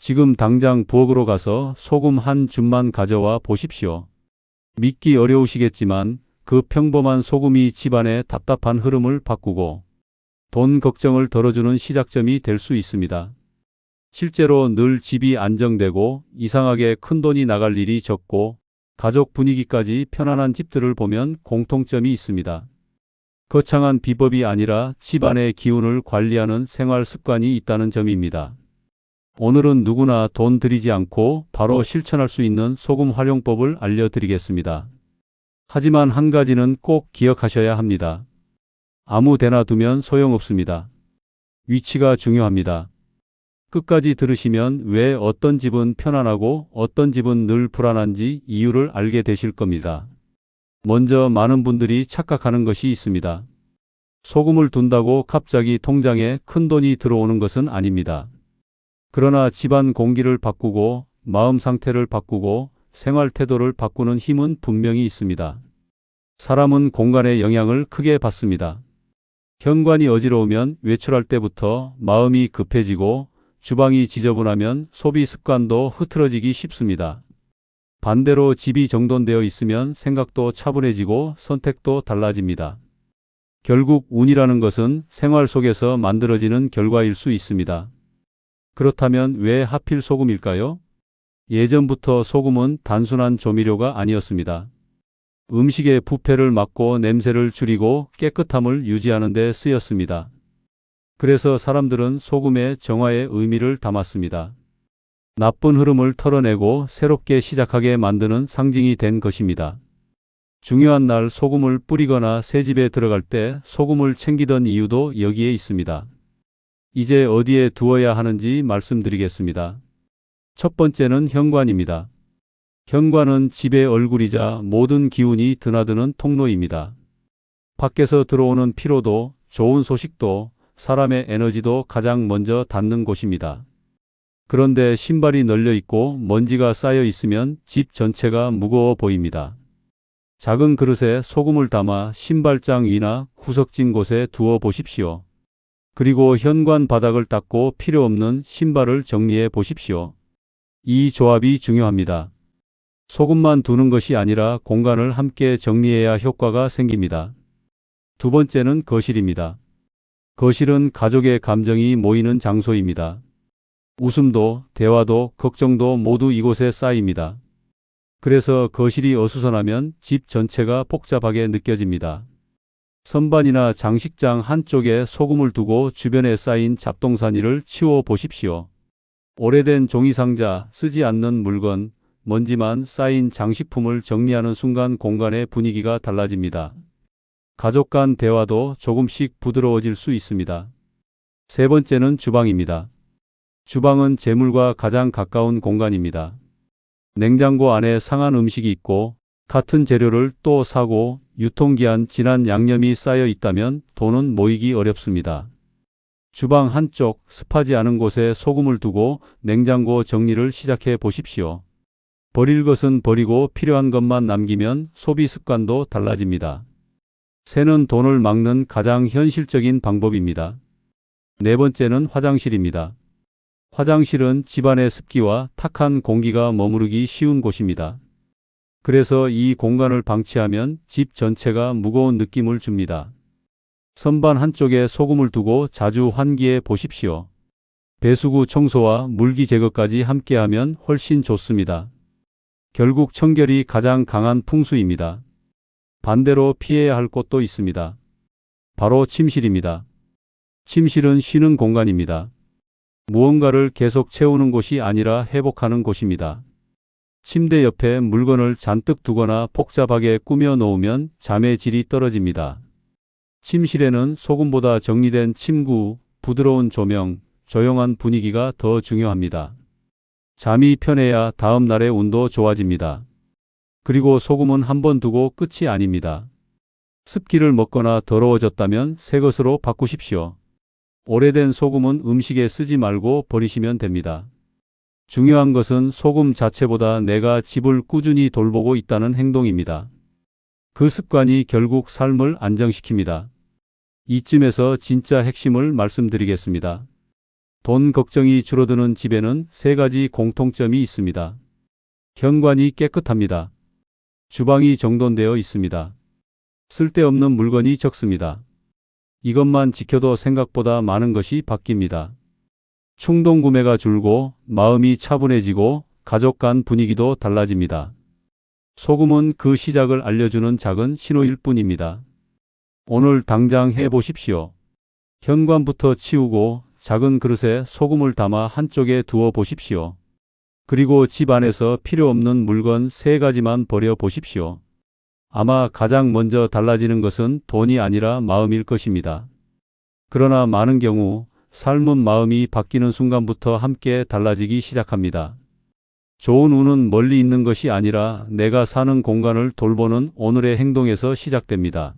지금 당장 부엌으로 가서 소금 한 줌만 가져와 보십시오. 믿기 어려우시겠지만 그 평범한 소금이 집안의 답답한 흐름을 바꾸고 돈 걱정을 덜어주는 시작점이 될 수 있습니다. 실제로 늘 집이 안정되고 이상하게 큰돈이 나갈 일이 적고 가족 분위기까지 편안한 집들을 보면 공통점이 있습니다. 거창한 비법이 아니라 집안의 기운을 관리하는 생활 습관이 있다는 점입니다. 오늘은 누구나 돈 들이지 않고 바로 실천할 수 있는 소금 활용법을 알려드리겠습니다. 하지만 한 가지는 꼭 기억하셔야 합니다. 아무 데나 두면 소용없습니다. 위치가 중요합니다. 끝까지 들으시면 왜 어떤 집은 편안하고 어떤 집은 늘 불안한지 이유를 알게 되실 겁니다. 먼저 많은 분들이 착각하는 것이 있습니다. 소금을 둔다고 갑자기 통장에 큰돈이 들어오는 것은 아닙니다. 그러나 집안 공기를 바꾸고 마음 상태를 바꾸고 생활 태도를 바꾸는 힘은 분명히 있습니다. 사람은 공간의 영향을 크게 받습니다. 현관이 어지러우면 외출할 때부터 마음이 급해지고 주방이 지저분하면 소비 습관도 흐트러지기 쉽습니다. 반대로 집이 정돈되어 있으면 생각도 차분해지고 선택도 달라집니다. 결국 운이라는 것은 생활 속에서 만들어지는 결과일 수 있습니다. 그렇다면 왜 하필 소금일까요? 예전부터 소금은 단순한 조미료가 아니었습니다. 음식의 부패를 막고 냄새를 줄이고 깨끗함을 유지하는 데 쓰였습니다. 그래서 사람들은 소금에 정화의 의미를 담았습니다. 나쁜 흐름을 털어내고 새롭게 시작하게 만드는 상징이 된 것입니다. 중요한 날 소금을 뿌리거나 새집에 들어갈 때 소금을 챙기던 이유도 여기에 있습니다. 이제 어디에 두어야 하는지 말씀드리겠습니다. 첫 번째는 현관입니다. 현관은 집의 얼굴이자 모든 기운이 드나드는 통로입니다. 밖에서 들어오는 피로도, 좋은 소식도, 사람의 에너지도 가장 먼저 닿는 곳입니다. 그런데 신발이 널려 있고 먼지가 쌓여 있으면 집 전체가 무거워 보입니다. 작은 그릇에 소금을 담아 신발장 위나 구석진 곳에 두어 보십시오. 그리고 현관 바닥을 닦고 필요 없는 신발을 정리해 보십시오. 이 조합이 중요합니다. 소금만 두는 것이 아니라 공간을 함께 정리해야 효과가 생깁니다. 두 번째는 거실입니다. 거실은 가족의 감정이 모이는 장소입니다. 웃음도, 대화도, 걱정도 모두 이곳에 쌓입니다. 그래서 거실이 어수선하면 집 전체가 복잡하게 느껴집니다. 선반이나 장식장 한쪽에 소금을 두고 주변에 쌓인 잡동사니를 치워 보십시오. 오래된 종이상자, 쓰지 않는 물건, 먼지만 쌓인 장식품을 정리하는 순간 공간의 분위기가 달라집니다. 가족 간 대화도 조금씩 부드러워질 수 있습니다. 세 번째는 주방입니다. 주방은 재물과 가장 가까운 공간입니다. 냉장고 안에 상한 음식이 있고 같은 재료를 또 사고 유통기한 지난 양념이 쌓여 있다면 돈은 모이기 어렵습니다. 주방 한쪽 습하지 않은 곳에 소금을 두고 냉장고 정리를 시작해 보십시오. 버릴 것은 버리고 필요한 것만 남기면 소비 습관도 달라집니다. 새는 돈을 막는 가장 현실적인 방법입니다. 네 번째는 화장실입니다. 화장실은 집안의 습기와 탁한 공기가 머무르기 쉬운 곳입니다. 그래서 이 공간을 방치하면 집 전체가 무거운 느낌을 줍니다. 선반 한쪽에 소금을 두고 자주 환기해 보십시오. 배수구 청소와 물기 제거까지 함께하면 훨씬 좋습니다. 결국 청결이 가장 강한 풍수입니다. 반대로 피해야 할 곳도 있습니다. 바로 침실입니다. 침실은 쉬는 공간입니다. 무언가를 계속 채우는 곳이 아니라 회복하는 곳입니다. 침대 옆에 물건을 잔뜩 두거나 복잡하게 꾸며 놓으면 잠의 질이 떨어집니다. 침실에는 소금보다 정리된 침구, 부드러운 조명, 조용한 분위기가 더 중요합니다. 잠이 편해야 다음 날의 운도 좋아집니다. 그리고 소금은 한 번 두고 끝이 아닙니다. 습기를 먹거나 더러워졌다면 새 것으로 바꾸십시오. 오래된 소금은 음식에 쓰지 말고 버리시면 됩니다. 중요한 것은 소금 자체보다 내가 집을 꾸준히 돌보고 있다는 행동입니다. 그 습관이 결국 삶을 안정시킵니다. 이쯤에서 진짜 핵심을 말씀드리겠습니다. 돈 걱정이 줄어드는 집에는 세 가지 공통점이 있습니다. 현관이 깨끗합니다. 주방이 정돈되어 있습니다. 쓸데없는 물건이 적습니다. 이것만 지켜도 생각보다 많은 것이 바뀝니다. 충동 구매가 줄고 마음이 차분해지고 가족 간 분위기도 달라집니다. 소금은 그 시작을 알려주는 작은 신호일 뿐입니다. 오늘 당장 해보십시오. 현관부터 치우고 작은 그릇에 소금을 담아 한쪽에 두어 보십시오. 그리고 집 안에서 필요 없는 물건 세 가지만 버려 보십시오. 아마 가장 먼저 달라지는 것은 돈이 아니라 마음일 것입니다. 그러나 많은 경우 삶은 마음이 바뀌는 순간부터 함께 달라지기 시작합니다. 좋은 운은 멀리 있는 것이 아니라 내가 사는 공간을 돌보는 오늘의 행동에서 시작됩니다.